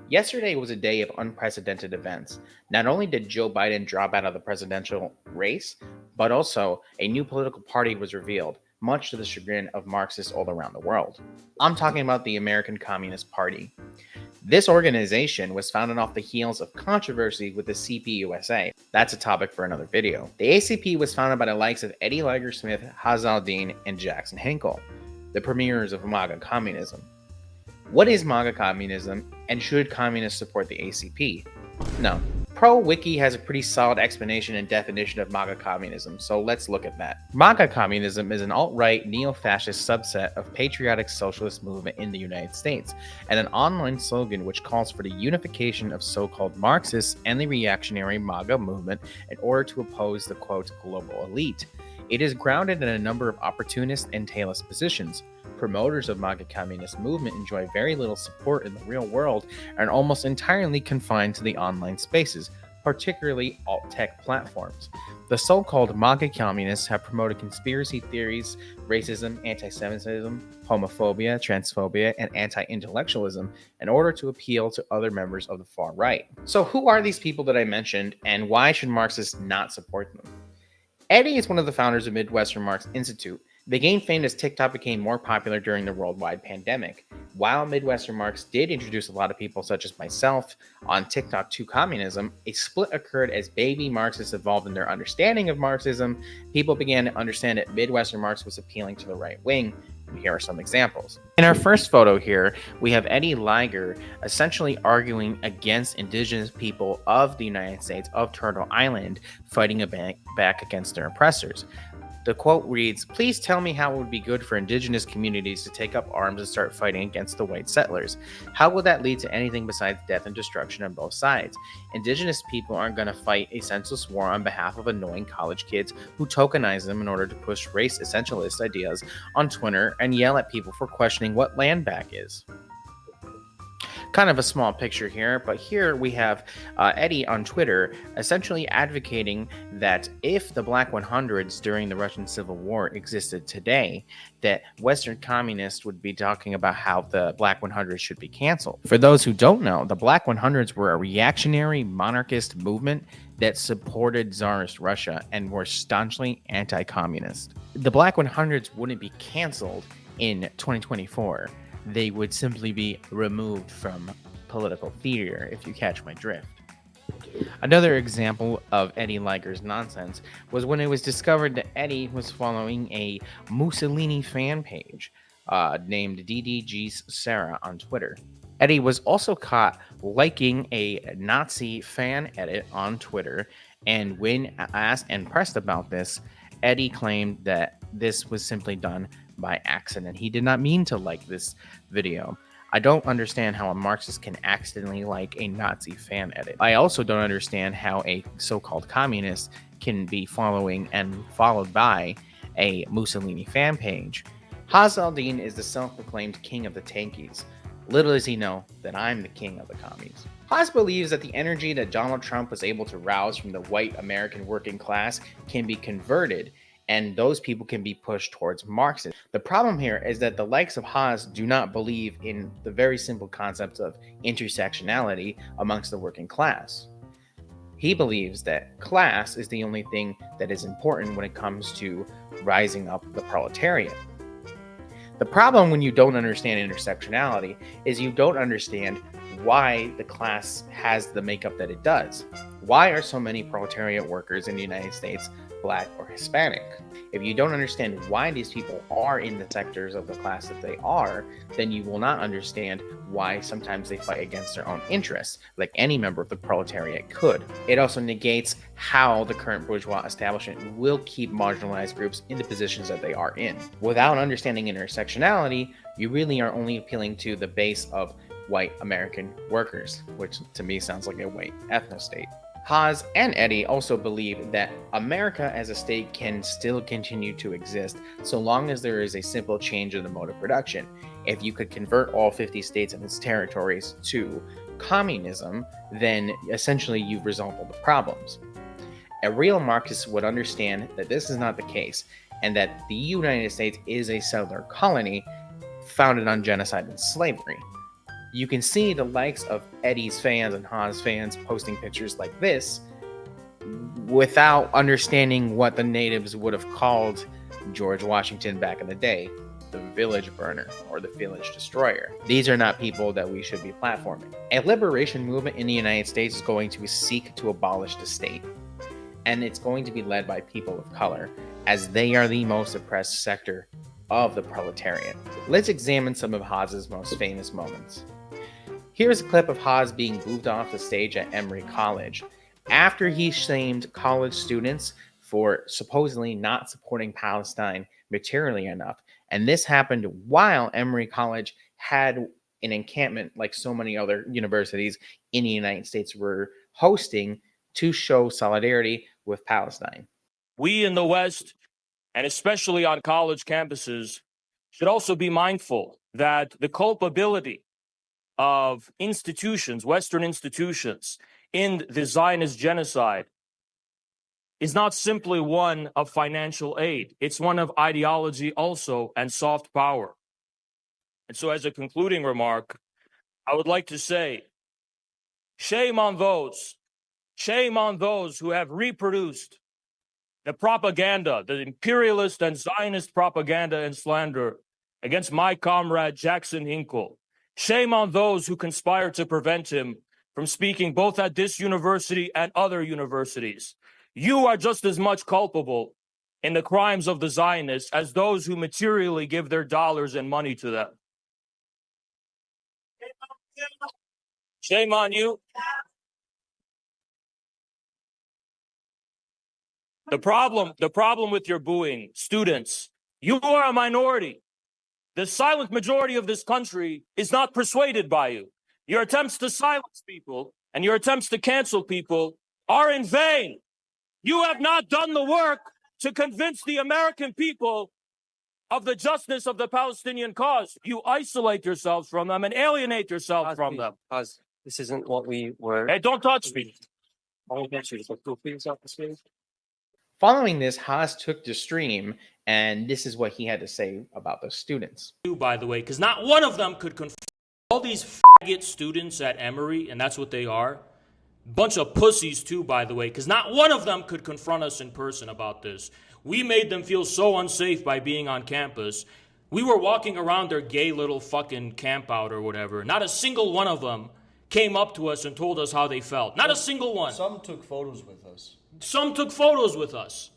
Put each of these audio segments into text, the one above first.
Yesterday was a day of unprecedented events. Not only did Joe Biden drop out of the presidential race, but also a new political party was revealed, much to the chagrin of Marxists all around the world. I'm talking about the American Communist Party. This organization was founded off the heels of controversy with the CPUSA. That's a topic for another video. The ACP was founded by the likes of Liger Smith, and Jackson Hinkle, the premiers of MAGA communism. What is MAGA communism, and should communists support the ACP? No. ProWiki has a pretty solid explanation and definition of MAGA communism, so let's look at that. MAGA communism is an alt-right neo-fascist subset of patriotic socialist movement in the United States, and an online slogan which calls for the unification of so-called Marxists and the reactionary MAGA movement in order to oppose the, quote, global elite. It is grounded in a number of opportunist and tailist positions. Promoters of MAGA communist movement enjoy very little support in the real world and are almost entirely confined to the online spaces, particularly alt-tech platforms. The so-called MAGA communists have promoted conspiracy theories, racism, anti-Semitism, homophobia, transphobia, and anti-intellectualism in order to appeal to other members of the far right. So who are these people that I mentioned, and why should Marxists not support them? Eddie is one of the founders of Midwestern Marx Institute. They gained fame as TikTok became more popular during the worldwide pandemic. While Midwestern Marx did introduce a lot of people, such as myself, on TikTok to communism, a split occurred as baby Marxists evolved in their understanding of Marxism. People began to understand that Midwestern Marx was appealing to the right wing. Here are some examples. In our first photo here, we have Eddie Liger essentially arguing against indigenous people of the United States, of Turtle Island, fighting back against their oppressors. The quote reads, "Please tell me how it would be good for indigenous communities to take up arms and start fighting against the white settlers. How would that lead to anything besides death and destruction on both sides? Indigenous people aren't going to fight a senseless war on behalf of annoying college kids who tokenize them in order to push race essentialist ideas on Twitter and yell at people for questioning what land back is." Kind of a small picture here, but here we have Eddie on Twitter essentially advocating that if the Black 100s during the Russian Civil War existed today, that Western communists would be talking about how the Black 100s should be canceled. For those who don't know, the Black 100s were a reactionary monarchist movement that supported Tsarist Russia and were staunchly anti-communist. The Black 100s wouldn't be canceled in 2024. They would simply be removed from political theater, if you catch my drift. Another example of Eddie Liger's nonsense was when it was discovered that Eddie was following a Mussolini fan page named DDG's Sarah on Twitter. Eddie was also caught liking a Nazi fan edit on Twitter, and when asked and pressed about this, Eddie claimed that this was simply done by accident. He did not mean to like this video. I don't understand how a Marxist can accidentally like a Nazi fan edit. I also don't understand how a so-called communist can be following and followed by a Mussolini fan page. HazInfrared is the self-proclaimed king of the tankies. Little does he know that I'm the king of the commies. Haz believes that the energy that Donald Trump was able to rouse from the white American working class can be converted, and those people can be pushed towards Marxism. The problem here is that the likes of Haz do not believe in the very simple concepts of intersectionality amongst the working class. He believes that class is the only thing that is important when it comes to rising up the proletariat. The problem when you don't understand intersectionality is you don't understand why the class has the makeup that it does. Why are so many proletariat workers in the United States Black or Hispanic? If you don't understand why these people are in the sectors of the class that they are, then you will not understand why sometimes they fight against their own interests, like any member of the proletariat could. It also negates how the current bourgeois establishment will keep marginalized groups in the positions that they are in. Without understanding intersectionality, you really are only appealing to the base of white American workers, which to me sounds like a white ethno-state. Haz and Eddie also believe that America as a state can still continue to exist so long as there is a simple change in the mode of production. If you could convert all 50 states and its territories to communism, then essentially you've resolved all the problems. A real Marxist would understand that this is not the case, and that the United States is a settler colony founded on genocide and slavery. You can see the likes of Eddie's fans and Haz fans posting pictures like this without understanding what the natives would have called George Washington back in the day, the village burner or the village destroyer. These are not people that we should be platforming. A liberation movement in the United States is going to seek to abolish the state, and it's going to be led by people of color, as they are the most oppressed sector of the proletariat. Let's examine some of Haz's most famous moments. Here's a clip of Haz being booed off the stage at Emory College after he shamed college students for supposedly not supporting Palestine materially enough. And this happened while Emory College had an encampment, like so many other universities in the United States were hosting, to show solidarity with Palestine. We in the West, and especially on college campuses, should also be mindful that the culpability of institutions, Western institutions, in the Zionist genocide is not simply one of financial aid. It's one of ideology also and soft power. And so as a concluding remark, I would like to say, shame on those who have reproduced the propaganda, the imperialist and Zionist propaganda and slander against my comrade Jackson Hinkle. Shame on those who conspire to prevent him from speaking both at this university and other universities. You are just as much culpable in the crimes of the Zionists as those who materially give their dollars and money to them. Shame on you. The problem with your booing, students, you are a minority. The silent majority of this country is not persuaded by you. Your attempts to silence people and your attempts to cancel people are in vain. You have not done the work to convince the American people of the justness of the Palestinian cause. You isolate yourselves from them and alienate yourselves from them. This isn't what we were. Hey, don't touch me. I'll get you. So please off the screen. Following this, Haz took to stream, and this is what he had to say about the students. By the way, because not one of them could confront all these faggot students at Emory, and that's what they are. Bunch of pussies too, by the way, because not one of them could confront us in person about this. We made them feel so unsafe by being on campus. We were walking around their gay little fucking camp out or whatever. Not a single one of them came up to us and told us how they felt. Not a single one. Some took photos with us. Some took photos with us.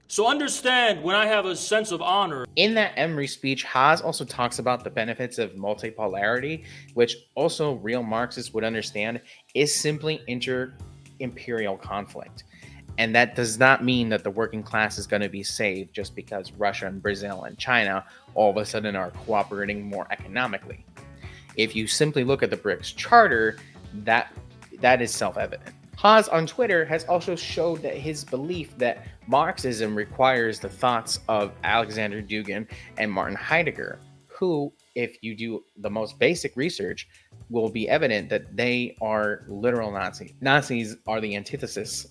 So understand, when I have a sense of honor. In that Emory speech, Haz also talks about the benefits of multipolarity, which also real Marxists would understand is simply inter-imperial conflict. And that does not mean that the working class is going to be saved just because Russia and Brazil and China all of a sudden are cooperating more economically. If you simply look at the BRICS charter, that is self-evident. Haz on Twitter has also showed that his belief that Marxism requires the thoughts of Alexander Dugin and Martin Heidegger, who, if you do the most basic research, will be evident that they are literal Nazis. Nazis are the antithesis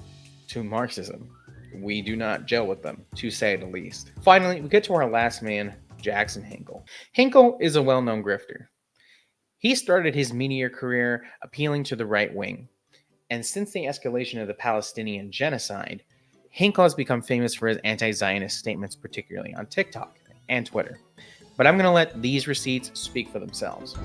to Marxism. We do not gel with them, to say the least. Finally, we get to our last man, Jackson Hinkle. Hinkle is a well-known grifter. He started his media career appealing to the right wing. And since the escalation of the Palestinian genocide, Hinkle has become famous for his anti-Zionist statements, particularly on TikTok and Twitter. But I'm going to let these receipts speak for themselves.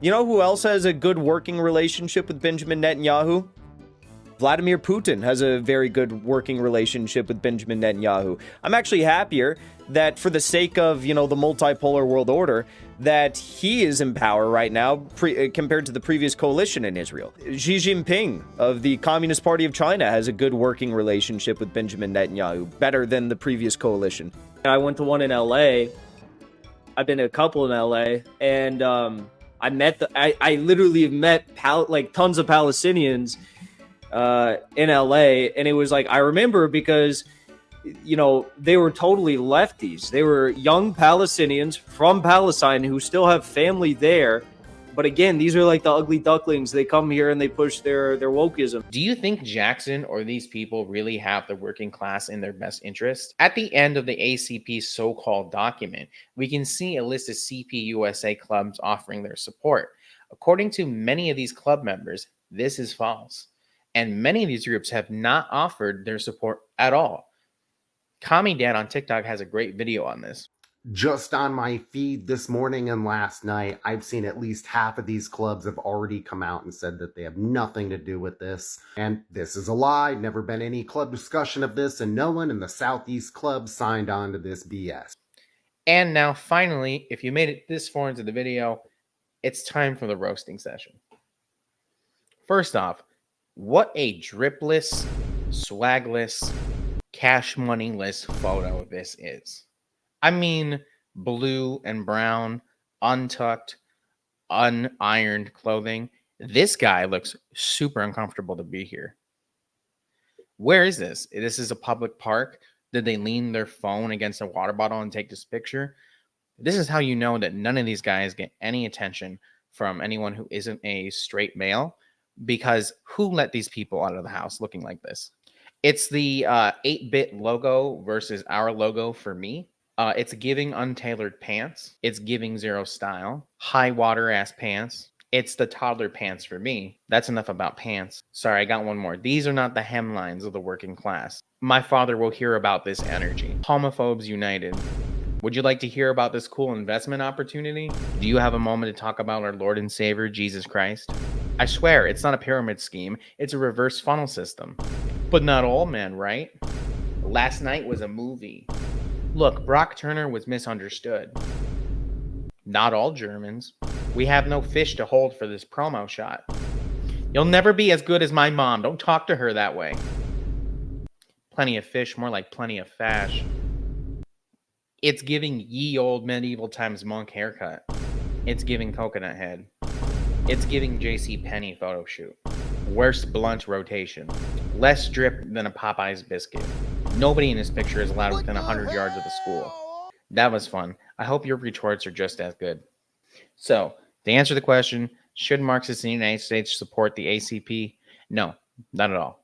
You know who else has a good working relationship with Benjamin Netanyahu? Vladimir Putin has a very good working relationship with Benjamin Netanyahu. I'm actually happier that for the sake of, the multipolar world order, that he is in power right now compared to the previous coalition in Israel. Xi Jinping of the Communist Party of China has a good working relationship with Benjamin Netanyahu, better than the previous coalition. I went to one in LA. I've been to a couple in LA, and I literally met tons of Palestinians in LA, and it was like, I remember because, they were totally lefties. They were young Palestinians from Palestine who still have family there, But again, these are like the ugly ducklings. They come here and they push their wokeism. Do you think Jackson or these people really have the working class in their best interest? At the end of the ACP's so-called document, we can see a list of CPUSA clubs offering their support. According to many of these club members, this is false. And many of these groups have not offered their support at all. Commie Dad on TikTok has a great video on this. Just on my feed this morning and last night, I've seen at least half of these clubs have already come out and said that they have nothing to do with this. And this is a lie. Never been any club discussion of this, and no one in the Southeast Club signed on to this BS. And now, finally, if you made it this far into the video, it's time for the roasting session. First off, what a dripless, swagless, cash moneyless photo this is. I mean, blue and brown, untucked, unironed clothing. This guy looks super uncomfortable to be here. Where is this? This is a public park. Did they lean their phone against a water bottle and take this picture? This is how you know that none of these guys get any attention from anyone who isn't a straight male, because who let these people out of the house looking like this? It's the 8-bit logo versus our logo for me. It's giving untailored pants. It's giving zero style. High water ass pants. It's the toddler pants for me. That's enough about pants. Sorry, I got one more. These are not the hemlines of the working class. My father will hear about this energy. Homophobes united. Would you like to hear about this cool investment opportunity? Do you have a moment to talk about our Lord and Savior, Jesus Christ? I swear, it's not a pyramid scheme. It's a reverse funnel system. But not all men, right? Last night was a movie. Look, Brock Turner was misunderstood. Not all Germans. We have no fish to hold for this promo shot. You'll never be as good as my mom. Don't talk to her that way. Plenty of fish, more like plenty of fash. It's giving ye old medieval times monk haircut. It's giving coconut head. It's giving JC Penney photo shoot. Worst blunt rotation. Less drip than a Popeye's biscuit. Nobody in this picture is allowed within 100 yards of the school. That was fun. I hope your retorts are just as good. So, to answer the question, should Marxists in the United States support the ACP? No, not at all.